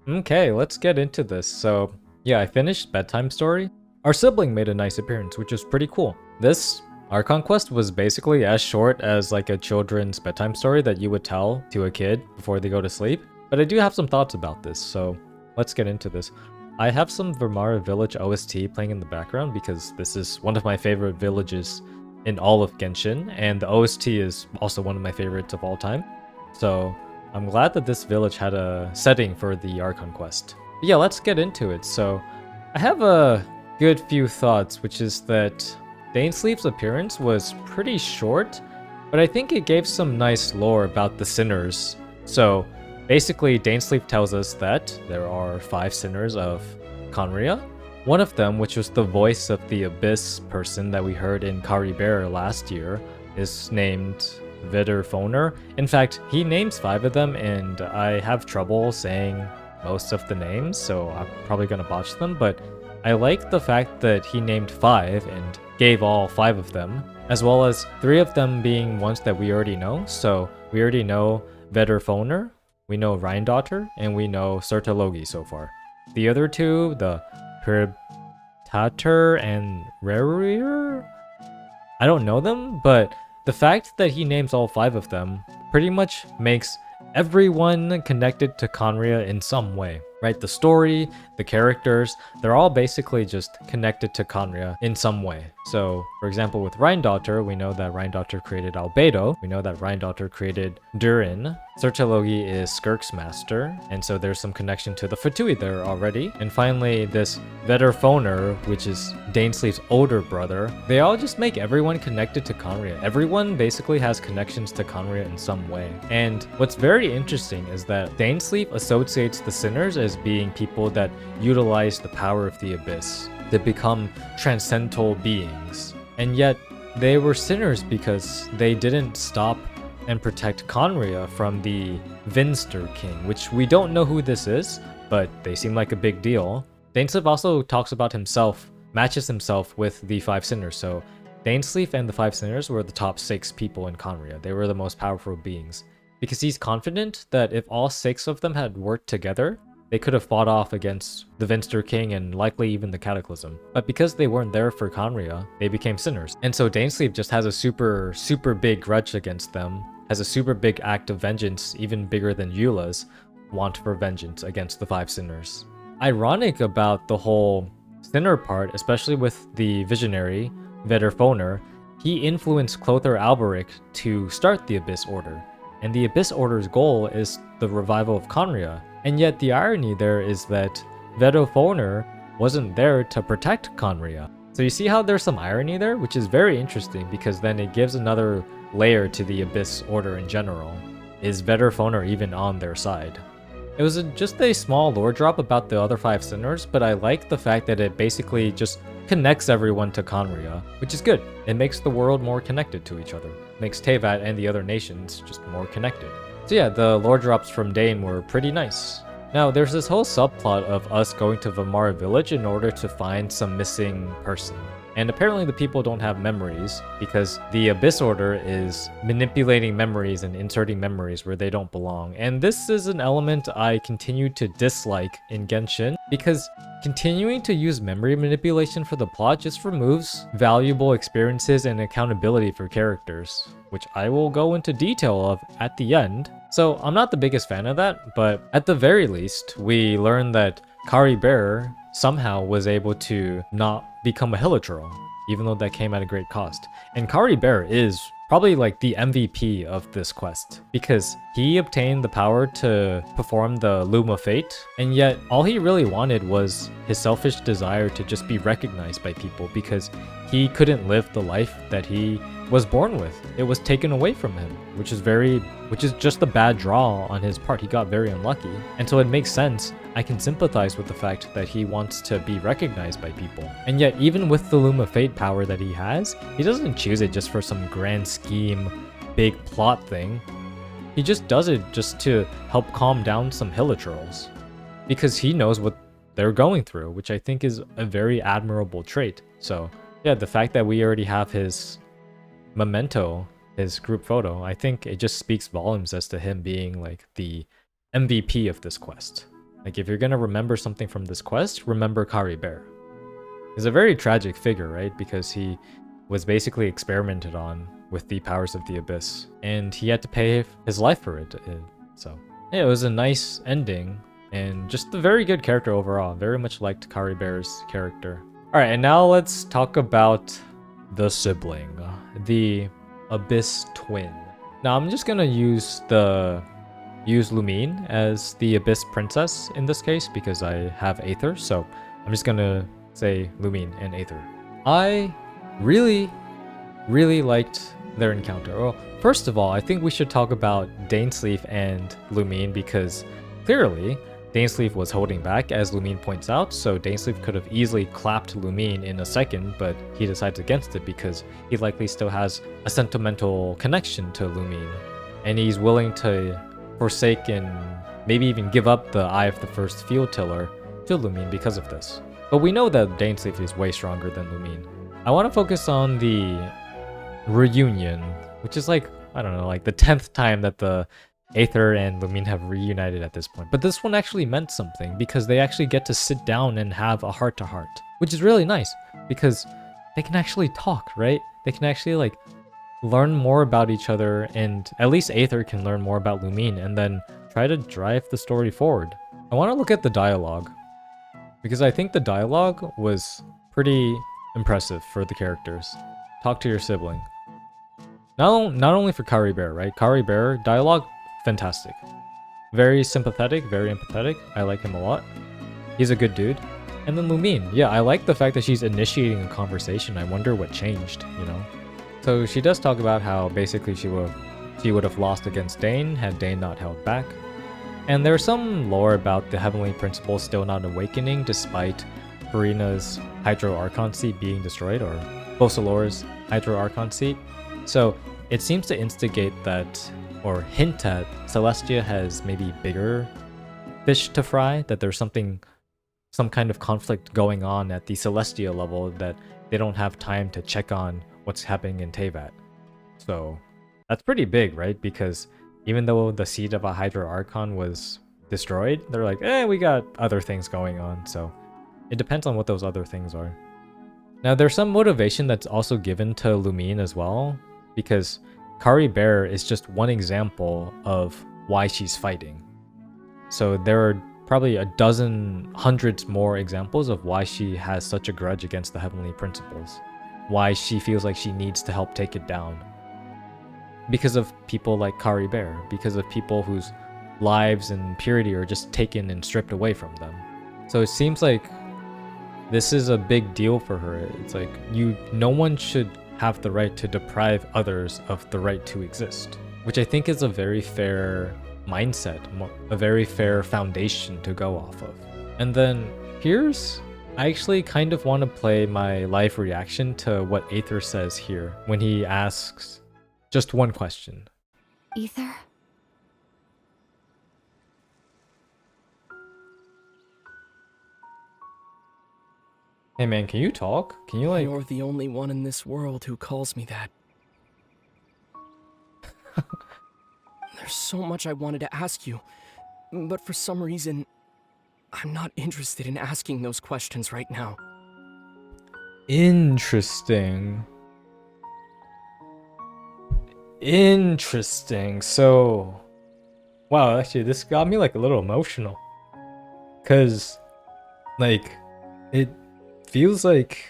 Okay, let's get into this. So, yeah, I finished Bedtime Story. Our sibling made a nice appearance, which is pretty cool. This Archon Quest was basically as short as like a children's bedtime story that you would tell to a kid before they go to sleep. But I do have some thoughts about this, so let's get into this. I have some Vermara Village OST playing in the background because this is one of my favorite villages in all of Genshin, and the OST is also one of my favorites of all time. So I'm glad that this village had a setting for the Archon Quest. But yeah, let's get into it. So I have a good few thoughts, which is that Dainsleif's appearance was pretty short, but I think it gave some nice lore about the sinners. So basically, Dainsleif tells us that there are 5 sinners of Khaenri'ah. One of them, which was the voice of the Abyss person that we heard in Caribert last year, is named Vidderfoner. In fact, he names 5 of them, and I have trouble saying most of the names, so I'm probably gonna botch them, but I like the fact that he named 5 and gave all 5 of them, as well as 3 of them being ones that we already know. So we already know Vidderfoner, we know Rheindotter, and we know Sertologi so far. The other 2, the Peribtater and Rerir, I don't know them, but the fact that he names all 5 of them pretty much makes everyone connected to Khaenri'ah in some way, right? The story, the characters, they're all basically just connected to Khaenri'ah in some way. So, for example, with Rheindotter, we know that Rheindotter created Albedo. We know that Rheindotter created Durin. Sertologi is Skirk's master, and so there's some connection to the Fatui there already. And finally, this Vidderfoner, which is Dainsleif's older brother, they all just make everyone connected to Khaenri'ah. Everyone basically has connections to Khaenri'ah in some way. And what's very interesting is that Dainsleif associates the sinners as being people that utilize the power of the Abyss to become transcendental beings. And yet, they were sinners because they didn't stop and protect Khaenri'ah from the Vinster King, which we don't know who this is, but they seem like a big deal. Dainsleif also talks about himself, matches himself with the 5 sinners, so Dainsleif and the 5 sinners were the top 6 people in Khaenri'ah. They were the most powerful beings, because he's confident that if all 6 of them had worked together, they could have fought off against the Vinster King and likely even the Cataclysm. But because they weren't there for Khaenri'ah, they became sinners. And so Dainsleif just has a super big grudge against them, has a super big act of vengeance, even bigger than Eula's want for vengeance against the 5 sinners. Ironic about the whole sinner part, especially with the visionary, Vidderfoner, he influenced Clothar Alberic to start the Abyss Order. And the Abyss Order's goal is the revival of Khaenri'ah. And yet the irony there is that Vidderfoner wasn't there to protect Khaenri'ah. So you see how there's some irony there, which is very interesting because then it gives another layer to the Abyss Order in general. Is Vidderfoner even on their side? It was just a small lore drop about the other 5 sinners, but I like the fact that it basically just connects everyone to Khaenri'ah, which is good. It makes the world more connected to each other. It makes Teyvat and the other nations just more connected. So yeah, the lore drops from Dain were pretty nice. Now, there's this whole subplot of us going to Vermara Village in order to find some missing person. And apparently the people don't have memories because the Abyss Order is manipulating memories and inserting memories where they don't belong. And this is an element I continue to dislike in Genshin because continuing to use memory manipulation for the plot just removes valuable experiences and accountability for characters, which I will go into detail of at the end. So I'm not the biggest fan of that, but at the very least, we learn that Caribert somehow was able to not become a Hilichurl, even though that came at a great cost. And Caribert is probably like the MVP of this quest, because he obtained the power to perform the Loom of Fate, and yet all he really wanted was his selfish desire to just be recognized by people, because he couldn't live the life that he was born with. It was taken away from him, which is just a bad draw on his part. He got very unlucky. And so it makes sense. I can sympathize with the fact that he wants to be recognized by people. And yet, even with the Loom of Fate power that he has, he doesn't choose it just for some grand scheme, big plot thing. He just does it just to help calm down some Hilichurls, because he knows what they're going through, which I think is a very admirable trait. So yeah, the fact that we already have his memento, his group photo, I think it just speaks volumes as to him being like the MVP of this quest. Like, if you're gonna remember something from this quest, remember Caribert. He's a very tragic figure, right? Because he was basically experimented on with the powers of the Abyss, and he had to pay his life for it. So, yeah, it was a nice ending, and just a very good character overall. Very much liked Caribert's character. Alright, and now let's talk about the sibling, the Abyss twin. Now, I'm just gonna use Lumine as the Abyss princess in this case because I have Aether, so I'm just gonna say Lumine and Aether. I really liked their encounter. Well, first of all, I think we should talk about Dainsleif and Lumine because clearly Dainsleif was holding back, as Lumine points out, so Dainsleif could have easily clapped Lumine in a second, but he decides against it because he likely still has a sentimental connection to Lumine, and he's willing to forsake and maybe even give up the Eye of the First Field Tiller to Lumine because of this. But we know that Dainsleif is way stronger than Lumine. I want to focus on the reunion, which is like, I don't know, like the 10th time that the Aether and Lumine have reunited at this point. But this one actually meant something because they actually get to sit down and have a heart-to-heart, which is really nice because they can actually talk, right? They can actually like learn more about each other, and at least Aether can learn more about Lumine and then try to drive the story forward. I want to look at the dialogue because I think the dialogue was pretty impressive for the characters. Talk to your sibling. Not only for Caribert, right? Caribert dialogue, fantastic. Very sympathetic, very empathetic. I like him a lot. He's a good dude. And then Lumine, yeah, I like the fact that she's initiating a conversation. I wonder what changed, you know? So she does talk about how basically she would have lost against Dain had Dain not held back. And there's some lore about the Heavenly Principle still not awakening despite Farina's Hydro Archon seat being destroyed, or Bosalor's Hydro Archon seat. So it seems to instigate that, or hint at, Celestia has maybe bigger fish to fry, that there's some kind of conflict going on at the Celestia level that they don't have time to check on what's happening in Teyvat. So that's pretty big, right? Because even though the seed of a Hydro Archon was destroyed, they're like, we got other things going on. So it depends on what those other things are. Now, there's some motivation that's also given to Lumine as well, because Caribert is just one example of why she's fighting. So there are probably a dozen, hundreds more examples of why she has such a grudge against the Heavenly Principles. Why she feels like she needs to help take it down. Because of people like Caribert, because of people whose lives and purity are just taken and stripped away from them. So it seems like this is a big deal for her. It's like, no one should have the right to deprive others of the right to exist, which I think is a very fair mindset, a very fair foundation to go off of. And then I actually kind of want to play my live reaction to what Aether says here when he asks just one question. Aether? Hey man, can you talk? Can you like... You're the only one in this world who calls me that. There's so much I wanted to ask you, but for some reason, I'm not interested in asking those questions right now. Interesting. So, wow, actually this got me like a little emotional. Cause like, it feels like,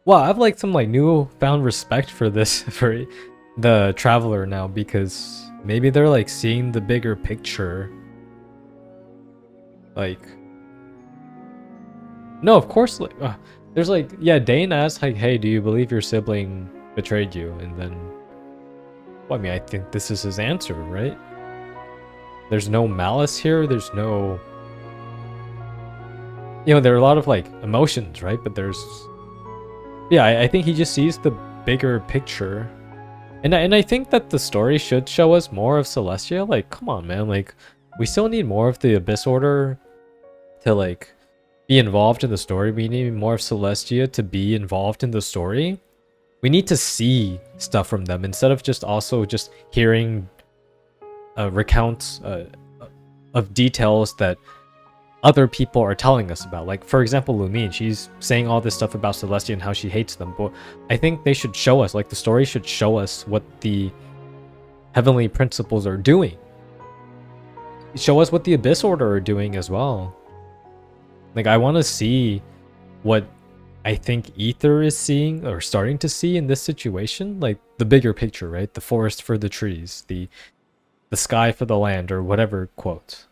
wow, I have like some like newfound respect for this, for the Traveler now, because maybe they're like seeing the bigger picture. Like, no, of course, like, there's like, yeah, Dain asks like, hey, do you believe your sibling betrayed you? And then, well, I mean, I think this is his answer, right? There's no malice here, there's no, you know, there are a lot of like emotions, right? But there's, yeah, I think he just sees the bigger picture. And I think that the story should show us more of Celestia. Like, come on, man, like, we still need more of the Abyss Order to like be involved in the story. We need more of Celestia to be involved in the story. We need to see stuff from them instead of just also just hearing recounts, of details that other people are telling us about. Like, for example, Lumine, she's saying all this stuff about Celestia and how she hates them, but I think they should show us, like, the story should show us what the heavenly principles are doing. Show us what the Abyss Order are doing as well. Like, I want to see what I think Aether is seeing or starting to see in this situation, like the bigger picture, right? The forest for the trees, the sky for the land, or whatever quote.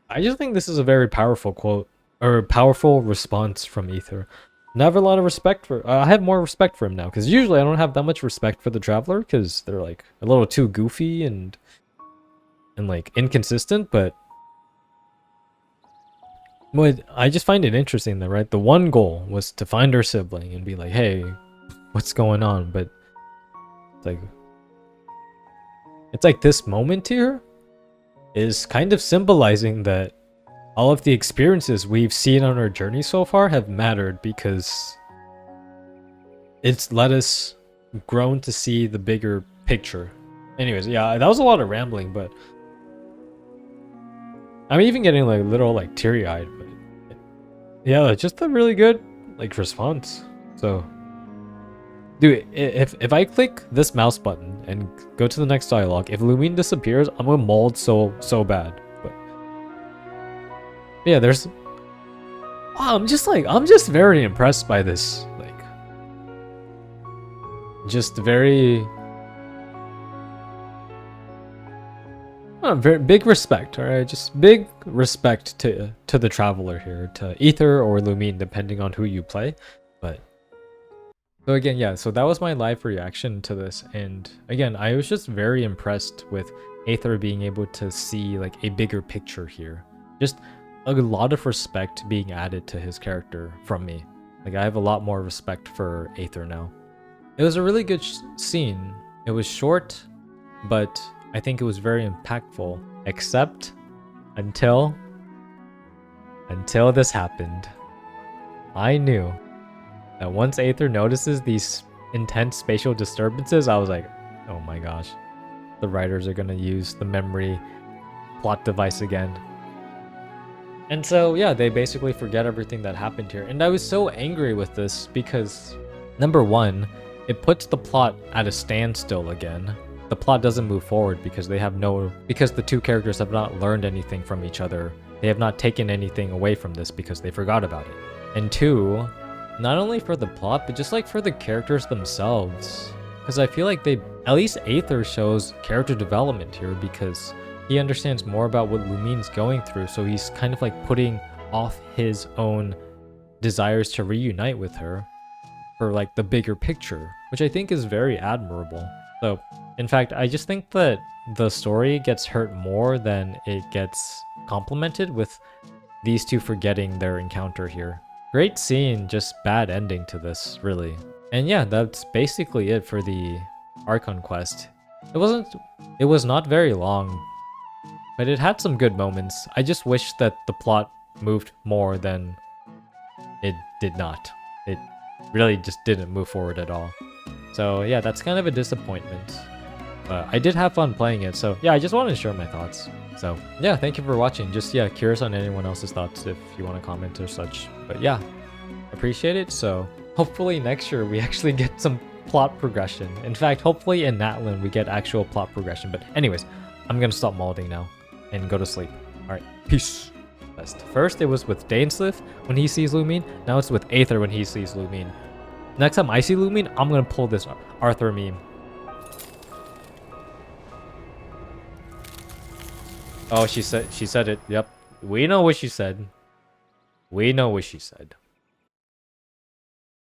I just think this is a very powerful quote, or powerful response from Aether. And I have a lot of respect for. I have more respect for him now, because usually I don't have that much respect for the Traveler, because they're like a little too goofy and like inconsistent. But I just find it interesting that, right, the one goal was to find her sibling and be like, hey, what's going on? But it's like this moment here is kind of symbolizing that all of the experiences we've seen on our journey so far have mattered, because it's let us grown to see the bigger picture. Anyways, yeah, that was a lot of rambling, but I'm even getting like little like teary-eyed. But yeah, just a really good like response. So dude, if I click this mouse button and go to the next dialogue, if Lumine disappears, I'm gonna mold so bad. But yeah, there's I'm just very impressed by this, like, just very very big respect. All right, just big respect to the Traveler here, to Aether or Lumine, depending on who you play. But so again, yeah, so that was my live reaction to this, and again, I was just very impressed with Aether being able to see like a bigger picture here. Just a lot of respect being added to his character from me. Like, I have a lot more respect for Aether now. It was a really good scene. It was short, but I think it was very impactful, except until this happened. I knew that once Aether notices these intense spatial disturbances, I was like, oh my gosh, the writers are gonna use the memory plot device again. And so yeah, they basically forget everything that happened here. And I was so angry with this because, number one, it puts the plot at a standstill again. The plot doesn't move forward because because the two characters have not learned anything from each other. They have not taken anything away from this because they forgot about it. And two, not only for the plot, but just like for the characters themselves. Because I feel like at least Aether shows character development here, because he understands more about what Lumine's going through, so he's kind of like putting off his own desires to reunite with her for like the bigger picture, which I think is very admirable. So, in fact, I just think that the story gets hurt more than it gets complimented with these two forgetting their encounter here. Great scene, just bad ending to this, really. And yeah, that's basically it for the Archon Quest. It was not very long, but it had some good moments. I just wish that the plot moved more than it did not. It really just didn't move forward at all. So yeah, that's kind of a disappointment. But I did have fun playing it, so yeah, I just wanted to share my thoughts. So yeah, thank you for watching. Just yeah, curious on anyone else's thoughts if you want to comment or such. But yeah, appreciate it. So hopefully next year we actually get some plot progression. In fact, hopefully in Natlan we get actual plot progression. But anyways, I'm gonna stop molding now and go to sleep. Alright, peace. First it was with Dainsleif when he sees Lumine, now it's with Aether when he sees Lumine. Next time I see Lumine, I'm gonna pull this Arthur meme. Oh, she said it. Yep. We know what she said. We know what she said.